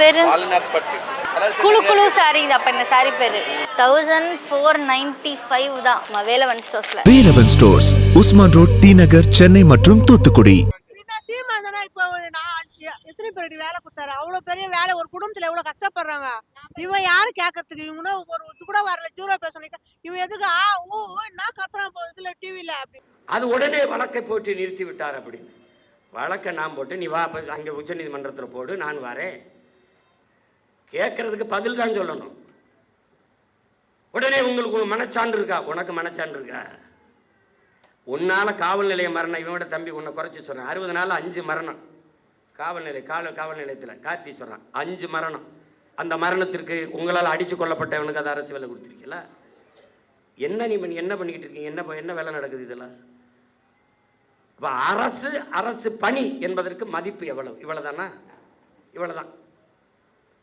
பேரு குழு குழு சாரி. அப்ப இந்த சாரி பேரு 1495 தான் வேலவன் ஸ்டோர்ஸ்ல. Velavan stores, Usman road, T Nagar, Chennai மற்றும் தூத்துக்குடி. இப்போ எத்தனை பேர் வேலை கொடுத்தாரு? அவ்வளவு பெரிய வேலை, ஒரு குடும்பத்துல எவ்வளவு கஷ்டப்படுறாங்க. இவன் யாரு கேட்கறதுக்கு? இவங்க ஒரு இது கூட வரல, ஜூரோ பேசணும். இவன் எதுக்கு என்ன கத்துறான் இதுல டிவில அப்படி. அது உடனே வழக்கை போட்டு நிறுத்தி விட்டார். அப்படின்னு வழக்கை நான் போட்டு நீ வா அங்கே உச்ச நீதிமன்றத்தில் போடு, நான் வரேன். கேட்கறதுக்கு பதில் தான் சொல்லணும். உடனே உங்களுக்கு மனச்சான்று இருக்கா? உனக்கு மனச்சான்று இருக்கா? உன்னால காவல் நிலைய மரணம், இவனோட தம்பி உன்னை குறைச்சி சொல்றான். 60 நாள் 5 மரணம் காவல் நிலையத்தில் கார்த்தி சொல்றான். 5 மரணம். அந்த மரணத்திற்கு உங்களால் அடிச்சு கொல்லப்பட்டவனுக்கு அது அரசு வேலை கொடுத்துருக்கீங்களா? என்ன நீ என்ன பண்ணிக்கிட்டு இருக்கீங்க? என்ன வேலை நடக்குது இதெல்லாம்? அரசு பணி என்பதற்கு மதிப்பு எவ்வளவு? இவ்வளவுதானா? இவ்வளவுதான்.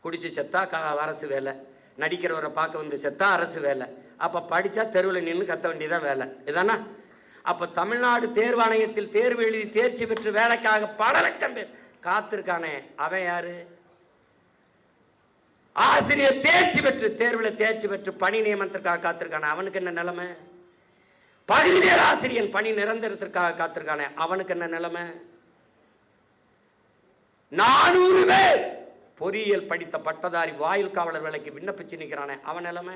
குடிச்சு செத்தா அரசு வேலை, நடிக்கிறவரை பார்க்க வந்து செத்தா அரசு வேலை, அப்ப படிச்சா தெருவில் நின்று கத்த வேண்டியதான் வேலை, இதானா? அப்ப தமிழ்நாடு தேர்வாணையத்தில் தேர்வு எழுதி தேர்ச்சி பெற்று வேலைக்காக பல லட்சம் பேர் காத்திருக்கானே, அவன் யாரு? ஆசிரியர் தேர்ச்சி பெற்று தேர்வில் தேர்ச்சி பெற்று பணி நியமனத்திற்காக காத்திருக்கானே, அவனுக்கு என்ன நிலைமை? பகுதி நேர ஆசிரியர் பணி நிரந்தரத்திற்காக காத்திருக்கானே, அவனுக்கு என்ன நிலைமை? 400 பேர் பொறியியல் படித்த பட்டதாரி வாயில் காவலர் வேலைக்கு விண்ணப்பிச்சு நிற்கிறானே, அவன் நிலைமை?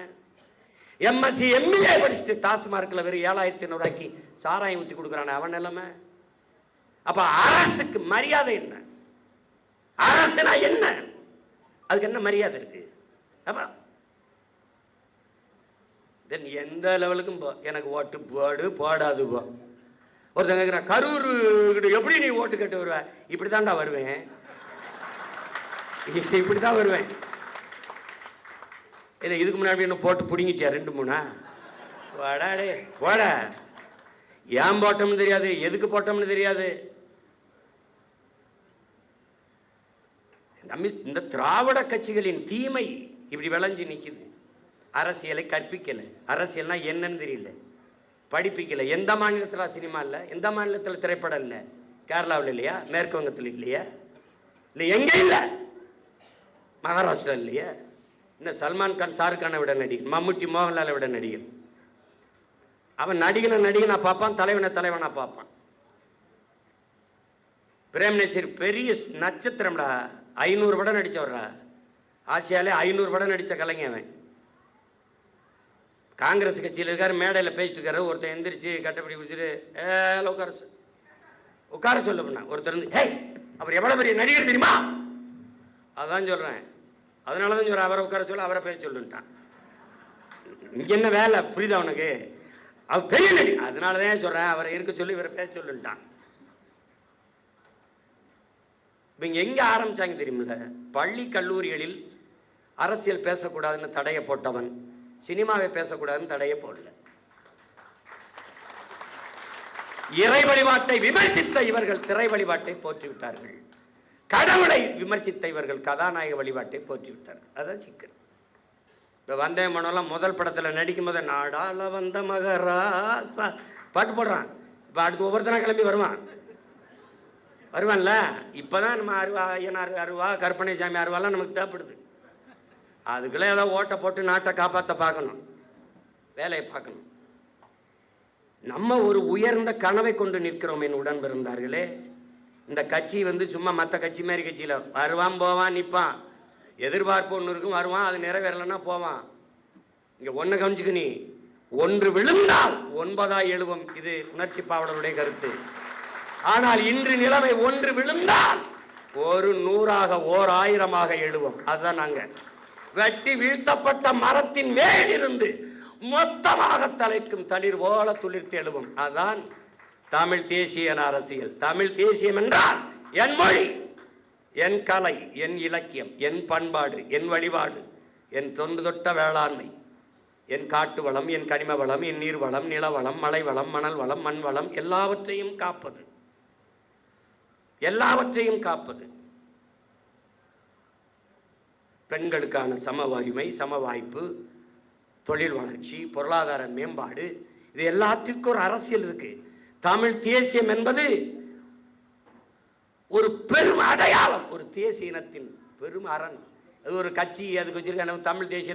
எம்எஸ்சி எம்ஏ படிச்சுட்டு டாஸ்மார்க்ல வெறும் 7500 ரூபாய்க்கு சாராயம் ஊற்றி கொடுக்குறானே, அவன் நிலைமை? அப்ப அரசுக்கு மரியாதை என்ன? அரசுனா என்ன? அதுக்கு என்ன மரியாதை இருக்கு? அப்ப எந்த லெவலுக்கும் எனக்கு ஓட்டு போடு போடாது போ. ஒருத்தங்க கேட்குறான், கரூர் எப்படி நீ ஓட்டு கேட்டு வருவ? இப்படித்தான்டா வருவேன், இப்படித்தான் வருவேன். இல்லை இதுக்கு முன்னாடி என்ன போட்டு பிடிங்கிட்டியா 2-3? வாடாடே போட. ஏன் போட்டோம்னு தெரியாது, எதுக்கு போட்டோம்னு தெரியாது. இந்த திராவிட கட்சிகளின் தீமை இப்படி விளைஞ்சு நிற்குது. அரசியலை கற்பிக்கல, அரசியல்னா என்னன்னு தெரியல, படிப்பிக்கல. எந்த மாநிலத்தில் சினிமா இல்லை, எந்த மாநிலத்தில் திரைப்படம் இல்லை? கேரளாவில் இல்லையா? மேற்கு வங்கத்தில் இல்லையா? இல்லை எங்க இல்லை? மகாராஷ்டிரா இல்லையா? இன்னும் சல்மான் கான் ஷாருக் கானை விட நடிகன், மம்முட்டி மோகன்லாலை விட நடிகன். அவன் நடிகனை பார்ப்பான், தலைவனா பார்ப்பான். பிரேம் நசீர் பெரிய நட்சத்திரம்டா, 500 படம் நடிச்சவர்றா. ஆசியாலே 500 படம் நடித்த கலைஞன் அவன். காங்கிரஸ் கட்சியில் இருக்காரு, மேடையில் பேசிட்டு இருக்காரு. ஒருத்தர் எந்திரிச்சு கட்டப்படி குடிச்சிட்டு உட்கார சொல்ல பண்ண. ஒருத்தர் வந்து அவர் எவ்வளோ பெரிய நடிகர் தெரியுமா? அதான் சொல்கிறேன், அதனால தான் சொல்கிறேன், அவரை உட்கார சொல்ல, அவரை பேச சொல்லுன்ட்டான். இங்கே என்ன வேலை புரியுதா உனக்கு? அவர் பெரிய நடிகர், அதனால தான் சொல்கிறேன், அவரை இருக்க சொல்லி இவரை பேச சொல்லுன்ட்டான். இவங்க எங்கே ஆரம்பித்தாங்க தெரியுமில்ல? பள்ளி கல்லூரிகளில் அரசியல் பேசக்கூடாதுன்னு தடையை போட்டவன் சினிமாவை பேசக்கூடாதுன்னு தடையை போடல. இறை வழிபாட்டை விமர்சித்த இவர்கள் திரை வழிபாட்டை போற்றிவிட்டார்கள். கடவுளை விமர்சித்த இவர்கள் கதாநாயக வழிபாட்டை போற்றிவிட்டார்கள். அதான் சிக்கல். இப்போ வந்தே மனோலாம் முதல் படத்தில் நடிக்கும் போது நாடால வந்த மகராசா பாட்டு போடுறான். இப்போ அடுத்து ஒவ்வொருத்தனா கிளம்பி வருவான்ல. இப்போதான் நம்ம ஐயனார் அருவா, கற்பனை சாமி அருவாலாம் நமக்கு தேவைப்படுது. அதுக்குள்ளே ஏதோ ஓட்டை போட்டு நாட்டை காப்பாற்ற பார்க்கணும், வேலையை பார்க்கணும். நம்ம ஒரு உயர்ந்த கனவை கொண்டு நிற்கிறோம் என் உடன் பிறந்தார்களே. இந்த கட்சி சும்மா மற்ற கட்சி மாதிரி கட்சியில் வருவான் போவான் நிற்பான், எதிர்பார்ப்பு ஒன்று இருக்கும், வருவான், அது நிறைவேறலைன்னா போவான். இங்கே ஒன்று கவனிச்சுக்கு, நீ ஒன்று விழுந்தால் 9 எழுவும். இது உணர்ச்சி பாவலருடைய கருத்து. ஆனால் இன்று நிலைமை ஒன்று விழுந்தால் 100 ஓர் 1000 எழுவோம். அதுதான் நாங்கள் வெட்டி வீழ்த்தப்பட்ட மரத்தின் மேலிருந்து மொத்தமாக தலைக்கும் தளிர் போல துளிர்த்து எழுவும். அதுதான் தமிழ் தேசிய அரசியல். தமிழ் தேசியம் என்றால் என் மொழி, என் கலை, என் இலக்கியம், என் பண்பாடு, என் வழிபாடு, என் தொன்று தொட்ட வேளாண்மை, என் காட்டு வளம், என் கனிம வளம், என் நீர் வளம், நிலவளம், மலை வளம், மணல் வளம், மண் வளம், எல்லாவற்றையும் காப்பது, எல்லாவற்றையும் காப்பது. பெண்களுக்கான சம உரிமை, சம வாய்ப்பு, தொழில் வளர்ச்சி, பொருளாதார மேம்பாடு, இது எல்லாத்திற்கும் ஒரு அரசியல் இருக்கு. தமிழ் தேசியம் என்பது ஒரு பெரும் அடையாளம், ஒரு தேசிய இனத்தின் பெரும் அரண். அது ஒரு கட்சி அதுக்கு வச்சுருக்க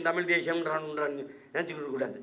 தமிழ் தேசியம்ன்றான்னு நினச்சிக்கிட்டு கூடாது.